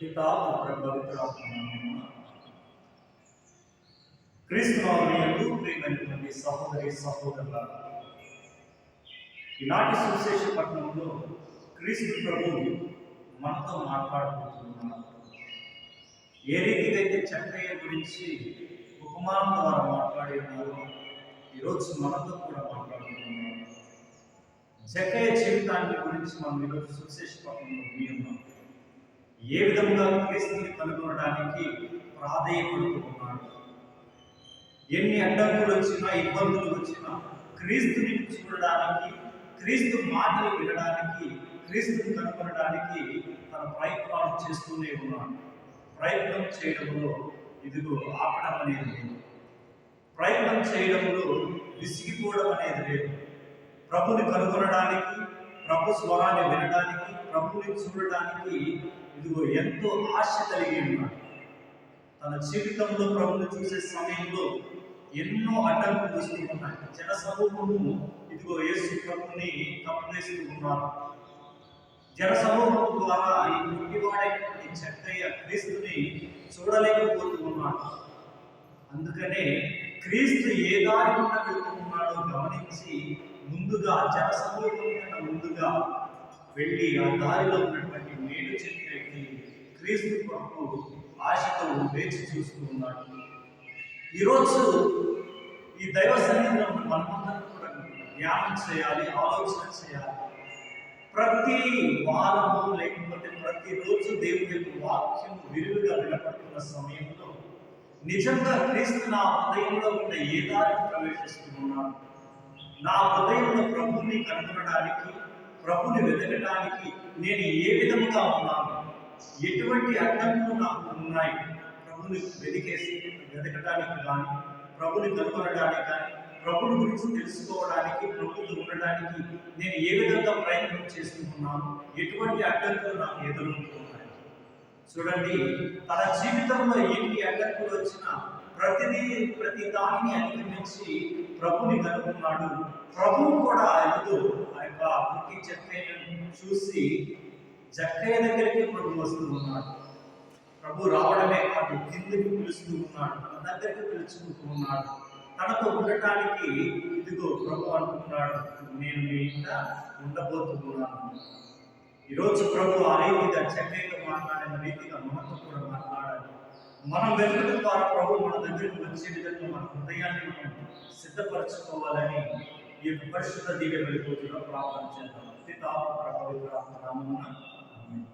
పితా పుత్ర పవిత్రాత్మ నామమున క్రీస్తునాథునియందు ప్రియమైనటువంటి సహోదరి సహోదరులారా, ఈనాటి సువిశేష పట్టణంలో క్రీస్తు ప్రభువు మనతో మాట్లాడుకుంటున్నారు. ఏ రీతిగా అయితే చక్రయ్య గురించి ఉపమానం ద్వారా మాట్లాడి ఉన్నారో ఈరోజు మనతో కూడా మాట్లాడుకుంటున్నారు. చక్రయ్య జీవితాన్ని గురించి మనం ఈరోజు సువిశేష పట్టణంలో విన్నాం. ఏ విధంగా క్రీస్తుని కనుగొనడానికి ప్రాధేయపడుతూ ఉన్నాడు. ఎన్ని అడ్డంకులు వచ్చినా, ఇబ్బందులు వచ్చినా క్రీస్తుని చూడడానికి, క్రీస్తు మాటలు వినడానికి, క్రీస్తుని కనుగొనడానికి తన ప్రయత్నాలు చేస్తూనే ఉన్నాడు. ప్రయత్నం చేయడంలో ఇదిగో ఆపడం అనేది లేదు. ప్రయత్నం చేయడంలో విసిగిపోవడం అనేది లేదు. ప్రభుని కనుగొనడానికి, ప్రభు స్వరాన్ని వినడానికి, ప్రభుని చూడడానికి ఇదిగో ఎంతో ఆశ కలిగి ఉన్నాడు. తన జీవితంలో ప్రభుని చూసే సమయంలో ఎన్నో అడ్డంకులు వస్తూ ఉన్నాయి. జన సమూహము ఇదిగో యేసు ప్రభుని కప్పేస్తూ ఉన్నారు. జన సమూహం ద్వారా ఈ గుడ్డివాడైనటువంటి చక్కయ్య క్రీస్తుని చూడలేకపోతూ ఉన్నాడు. అందుకనే క్రీస్తు ఏ దారి గుండా వెళ్తూ ఉన్నాడో గమనించి ముందుగా జన సమూహం కన్నా ముందుగా వెళ్ళి ఆ దారిలో ఉన్నటువంటి మేలు చెట్టుకి క్రీస్తు కొరకు ఆశతో వేచి చూస్తూ ఉన్నాడు. ఈరోజు ఈ దైవ సన్నిధిలో మనమందరం కూడా ధ్యానం చేయాలి, ఆలోచన చేయాలి. ప్రతి వారము లేకపోతే ప్రతిరోజు దేవుని యొక్క వాక్యం విరివిగా వినపడుతున్న సమయంలో నిజంగా క్రీస్తు నా హృదయంలో ఉన్న ఏ దారిని ప్రవేశిస్తూ ఉన్నాడు. నా హృదయంలో ప్రభుని కనుగొనడానికి, ప్రభుని వెతకడానికి నేను ఏ విధముగా ఉన్నాను, ఎటువంటి అడ్డంకులు నాకు ఉన్నాయి, ప్రభుని వెతకడానికి కానీ, ప్రభుని కనుగొనడానికి కానీ, ప్రభుని గురించి తెలుసుకోవడానికి, ప్రభుత్వం ఉండడానికి నేను ఏ విధంగా ప్రయత్నం చేస్తున్నాను, ఎటువంటి అడ్డంకులు నాకు ఎదురవుతున్నాయి. చూడండి, తన జీవితంలో ఎన్ని అడ్డంకులు వచ్చినా ప్రతి దానిని అధిగమించి ప్రభుని కనుగొన్నాడు. ప్రభువు కూడా ఎదుగు ఆ యొక్క పుట్టి చక్కయ్యను చూసి చక్కయ్య దగ్గరికి ప్రభు వస్తూ ఉన్నాడు. ప్రభు రావడమే కాదు, కిందకి పిలుస్తూ ఉన్నాడు, తన దగ్గరికి పిలుచుకుంటూ ఉన్నాడు. తనతో ఉండటానికి ఇదిగో ప్రభు అంటున్నాడు, నేను మీ ఇంట ఉండబోతున్నాను. ఈరోజు ప్రభు ఆ రీతిగా చక్కయ్యతో మాట్లాడిన రీతిగా మనతో కూడా మాట్లాడాలి. మనం వెతకడం ద్వారా ప్రభు మన దగ్గరికి వచ్చే విధంగా మన హృదయాన్ని మనం సిద్ధపరచుకోవాలని ఈ యొక్క పరిశుద్ధ దివ్య వెలుగులో ప్రార్థన చేద్దాం. పితా పుత్ర పవిత్రాత్మ నామమున ఆమేన్.